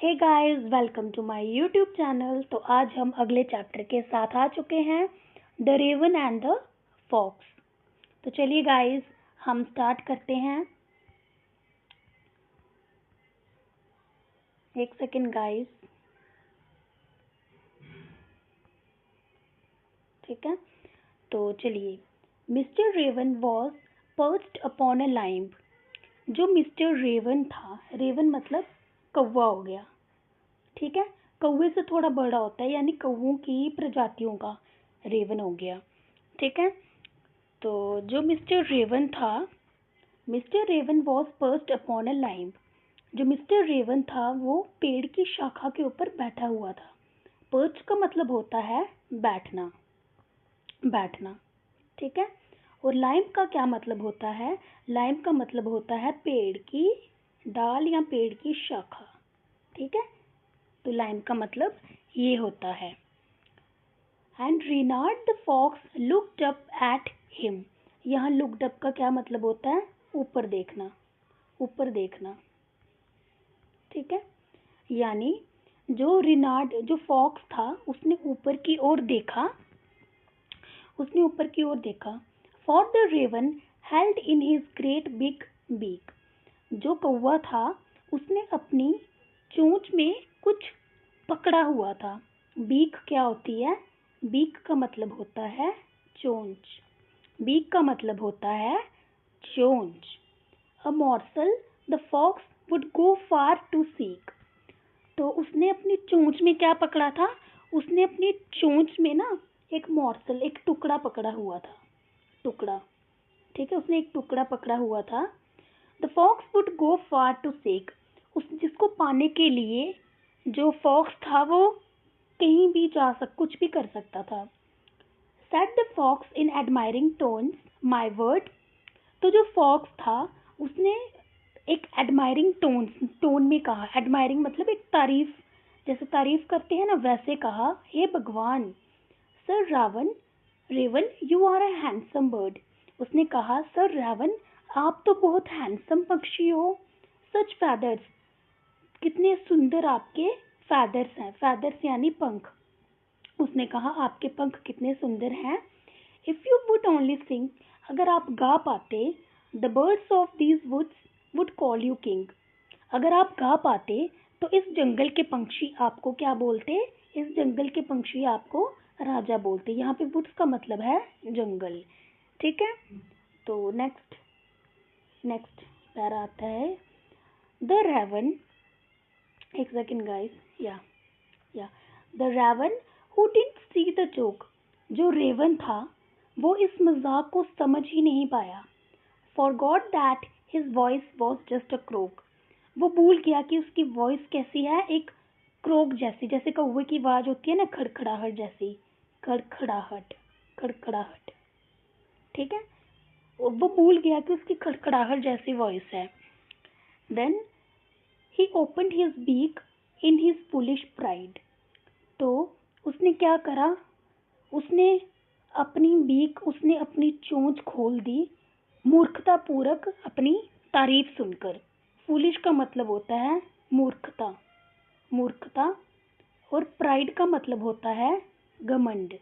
Hey guys, welcome to my YouTube channel. तो आज हम अगले चैप्टर के साथ आ चुके हैं, the raven and the fox. तो चलिए गाइस, हम स्टार्ट करते हैं। एक सेकेंड गाइस, ठीक है। तो चलिए, mister Raven was perched upon a lime. जो मिस्टर रेवन था, रेवन मतलब कौवा हो गया, ठीक है। कौवे से थोड़ा बड़ा होता है, यानी कौवों की प्रजातियों का रेवन हो गया, ठीक है। तो जो मिस्टर रेवन था, mister Raven was perched upon a lime. जो मिस्टर रेवन था वो पेड़ की शाखा के ऊपर बैठा हुआ था। पर्च का मतलब होता है बैठना, बैठना, ठीक है। और लाइम का क्या मतलब होता है? लाइम का मतलब होता है पेड़ की डाल या पेड़ की शाखा, ठीक है। तो लाइम का मतलब ये होता है। And Reynard the fox looked up at him. यहाँ लुक्ड अप का क्या मतलब होता है? ऊपर देखना, ऊपर देखना, ठीक है। यानी जो रिनार्ड, जो फॉक्स था, उसने ऊपर की ओर देखा, उसने ऊपर की ओर देखा। For the raven held in his great big beak. जो कौवा था उसने अपनी चोंच में कुछ पकड़ा हुआ था। बीक क्या होती है? बीक का मतलब होता है चोंच। बीक का मतलब होता है चोंच। A morsel the fox would go far to seek. तो उसने अपनी चोंच में क्या पकड़ा था? उसने अपनी चोंच में ना एक मॉर्सल, एक टुकड़ा पकड़ा हुआ था, टुकड़ा, ठीक है। उसने एक टुकड़ा पकड़ा हुआ था। The fox would go far to seek. उस जिसको पाने के लिए जो फॉक्स था वो कहीं भी कुछ भी कर सकता था। Said the fox in admiring tones, my word. तो जो फॉक्स था उसने एक एडमायरिंग टोन में कहा। एडमायरिंग मतलब एक तारीफ, जैसे तारीफ करते हैं ना, वैसे कहा, हे भगवान, sir raven, raven, you are a handsome bird. उसने कहा, सर रावण, आप तो बहुत हैंडसम पक्षी हो। सच फैदर्स, कितने सुंदर आपके फैदर्स हैं। फैदर्स यानी पंख। उसने कहा, आपके पंख कितने सुंदर हैं। If you would only sing, अगर आप गा पाते, the birds of these woods would call you king. अगर आप गा पाते तो इस जंगल के पंछी आपको क्या बोलते? इस जंगल के पंछी आपको राजा बोलते। यहाँ पे वुड्स का मतलब है जंगल, ठीक है। तो नेक्स्ट नेक्स्ट पैरा आता है, द रेवन। एक सेकेंड गाइस, या the raven who didn't see the joke. जो रेवन था वो इस मजाक को समझ ही नहीं पाया। Forgot that his voice was just a croak. वो भूल गया कि उसकी वॉइस कैसी है, एक क्रोक जैसी, जैसे कौवे की आवाज होती है ना, खड़खड़ाहट जैसी, खड़खड़ाहट, खड़खड़ाहट, ठीक है। वो भूल गया कि उसकी खड़खड़ाहट जैसी वॉइस है। Then he opened his beak in his foolish pride. तो उसने क्या करा? उसने अपनी बीक, उसने अपनी चोंच खोल दी, मूर्खता पूर्वक, अपनी तारीफ सुनकर। फूलिश का मतलब होता है मूर्खता, मूर्खता। और प्राइड का मतलब होता है घमंड,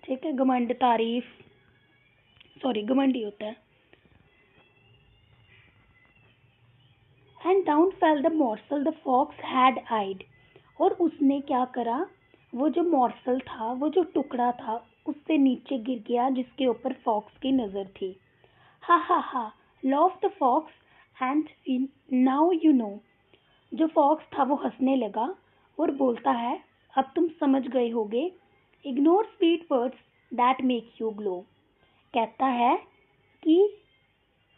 ठीक है। घमंड, तारीफ, सॉरी, घमंड ही होता है। And down fell the morsel the fox had eyed. और उसने क्या करा? वो जो मॉर्सल था, वो जो टुकड़ा था, उससे नीचे गिर गया जिसके ऊपर फॉक्स की नजर थी। Ha ha ha, laughed the fox, and now you know. जो फॉक्स था वो हंसने लगा और बोलता है, अब तुम समझ गए होगे। Ignore sweet words that make you glow. कहता है कि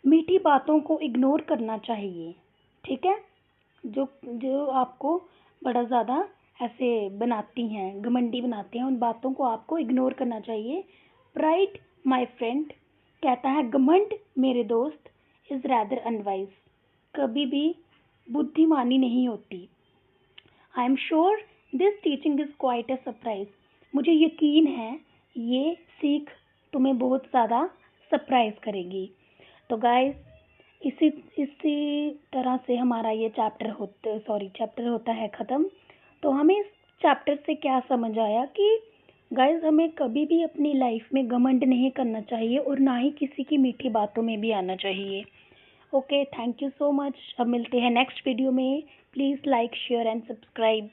मीठी बातों को इग्नोर करना चाहिए, ठीक है। जो जो आपको बड़ा ज़्यादा ऐसे बनाती हैं, घमंडी बनाते हैं, उन बातों को आपको इग्नोर करना चाहिए। प्राइड माय फ्रेंड, कहता है घमंड मेरे दोस्त, इज रैदर अनवाइज, कभी भी बुद्धिमानी नहीं होती। I am sure this teaching is quite a surprise. मुझे यकीन है ये सीख तुम्हें बहुत ज़्यादा सरप्राइज करेगी। तो गाइस, इसी तरह से हमारा ये चैप्टर होता है ख़त्म। तो हमें इस चैप्टर से क्या समझ आया कि गाइस हमें कभी भी अपनी लाइफ में घमंड नहीं करना चाहिए और ना ही किसी की मीठी बातों में भी आना चाहिए। Okay, thank you so much. अब मिलते हैं नेक्स्ट वीडियो में। Please like share and subscribe.